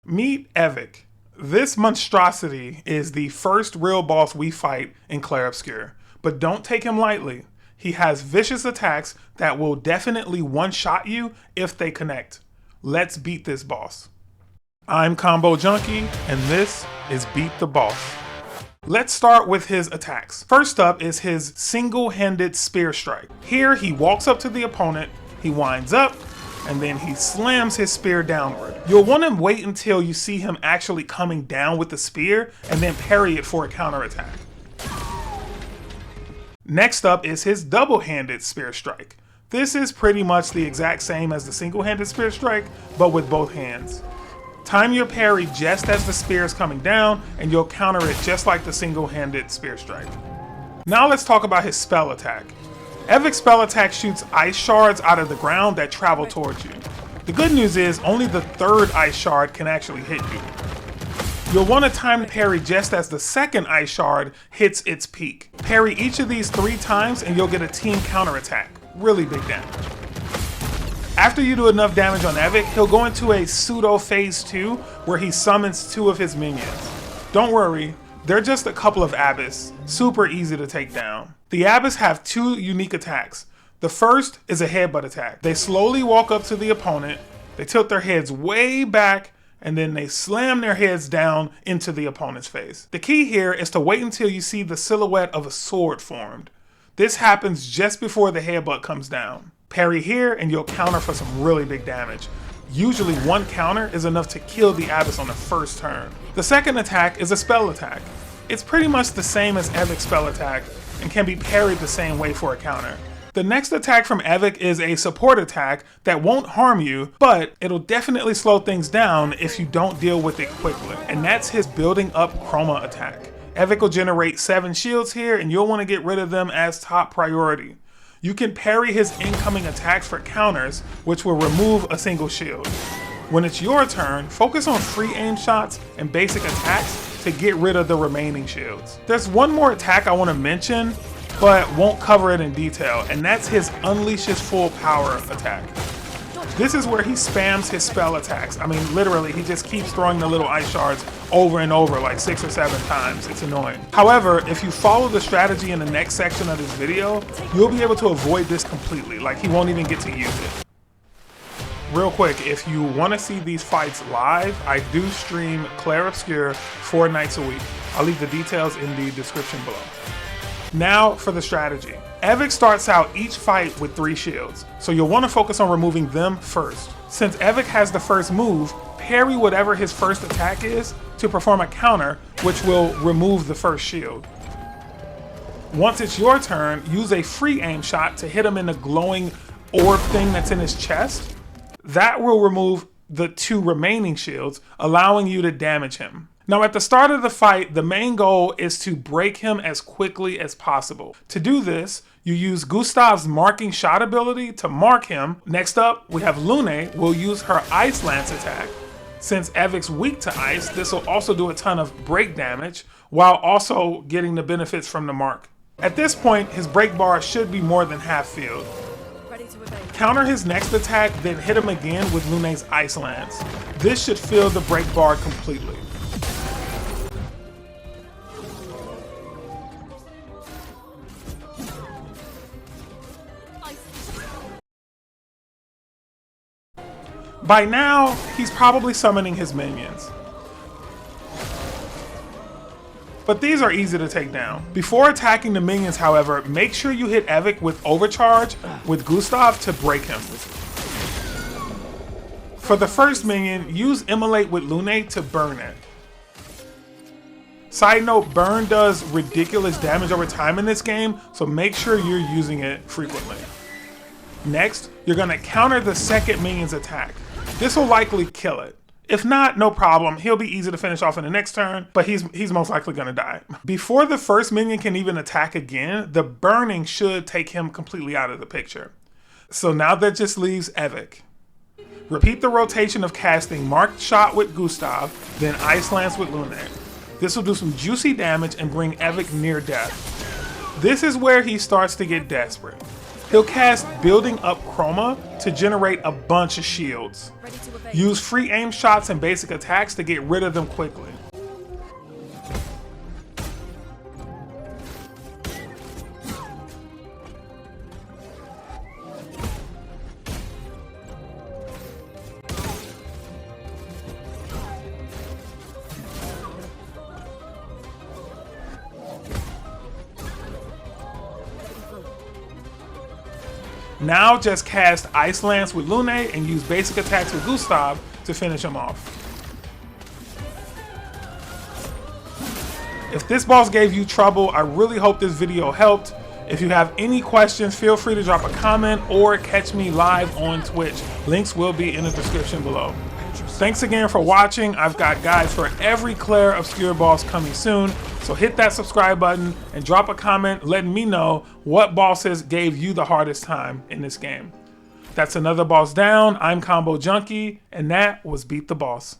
Meet Eveque. This monstrosity is the first real boss we fight in Clair Obscur, but don't take him lightly. He has vicious attacks that will definitely one-shot you if they connect. Let's beat this boss. I'm Kombo Junkee, and this is Beat the Boss. Let's start with his attacks. First up is his single-handed spear strike. Here he walks up to the opponent, he winds up, and then he slams his spear downward. You'll want to wait until you see him actually coming down with the spear and then parry it for a counterattack. Next up is his double-handed spear strike. This is pretty much the exact same as the single-handed spear strike, but with both hands. Time your parry just as the spear is coming down, and you'll counter it just like the single-handed spear strike. Now let's talk about his spell attack. Eveque's spell attack shoots ice shards out of the ground that travel towards you. The good news is only the third ice shard can actually hit you. You'll want to time the parry just as the second ice shard hits its peak. Parry each of these 3 times and you'll get a team counterattack. Really big damage. After you do enough damage on Eveque, he'll go into a pseudo phase 2 where he summons 2 of his minions. Don't worry, they're just a couple of Abyss, super easy to take down. The Abyss have 2 unique attacks. The first is a headbutt attack. They slowly walk up to the opponent, they tilt their heads way back, and then they slam their heads down into the opponent's face. The key here is to wait until you see the silhouette of a sword formed. This happens just before the headbutt comes down. Parry here and you'll counter for some really big damage. Usually 1 counter is enough to kill the Abyss on the first turn. The second attack is a spell attack. It's pretty much the same as Eveque's spell attack and can be parried the same way for a counter. The next attack from Eveque is a support attack that won't harm you, but it'll definitely slow things down if you don't deal with it quickly. And that's his building up chroma attack. Eveque will generate 7 shields here and you'll want to get rid of them as top priority. You can parry his incoming attacks for counters, which will remove a single shield. When it's your turn, focus on free aim shots and basic attacks to get rid of the remaining shields. There's one more attack I want to mention, but won't cover it in detail, and that's his Unleashes Full Power attack. This is where he spams his spell attacks. I mean, literally, he just keeps throwing the little ice shards over and over like 6 or 7 times. It's annoying. However, if you follow the strategy in the next section of this video, you'll be able to avoid this completely. Like, he won't even get to use it. Real quick, if you want to see these fights live, I do stream Clair Obscur 4 nights a week. I'll leave the details in the description below. Now for the strategy. Eveque starts out each fight with 3 shields, so you'll want to focus on removing them first. Since Eveque has the first move, parry whatever his first attack is to perform a counter, which will remove the first shield. Once it's your turn, use a free aim shot to hit him in the glowing orb thing that's in his chest. That will remove the 2 remaining shields, allowing you to damage him. Now at the start of the fight, the main goal is to break him as quickly as possible. To do this, you use Gustav's marking shot ability to mark him. Next up, we have Lune will use her Ice Lance attack. Since Eveque's weak to ice, this will also do a ton of break damage, while also getting the benefits from the mark. At this point, his break bar should be more than half filled. Counter his next attack, then hit him again with Lune's Ice Lance. This should fill the break bar completely. By now, he's probably summoning his minions. But these are easy to take down. Before attacking the minions, however, make sure you hit Eveque with Overcharge with Gustav to break him. For the first minion, use Immolate with Lune to burn it. Side note, burn does ridiculous damage over time in this game, so make sure you're using it frequently. Next, you're going to counter the second minion's attack. This will likely kill it. If not, no problem. He'll be easy to finish off in the next turn, but he's most likely going to die. Before the first minion can even attack again, the burning should take him completely out of the picture. So now that just leaves Eveque. Repeat the rotation of casting Marked Shot with Gustav, then Ice Lance with Lune. This will do some juicy damage and bring Eveque near death. This is where he starts to get desperate. He'll cast Building Up Chroma to generate a bunch of shields. Use free aim shots and basic attacks to get rid of them quickly. Now just cast Ice Lance with Lune and use basic attacks with Gustav to finish him off. If this boss gave you trouble, I really hope this video helped. If you have any questions, feel free to drop a comment or catch me live on Twitch. Links will be in the description below. Thanks again for watching. I've got guides for every Clair Obscur boss coming soon, so hit that subscribe button and drop a comment letting me know what bosses gave you the hardest time in this game. That's another boss down. I'm Kombo Junkee, and that was Beat the Boss.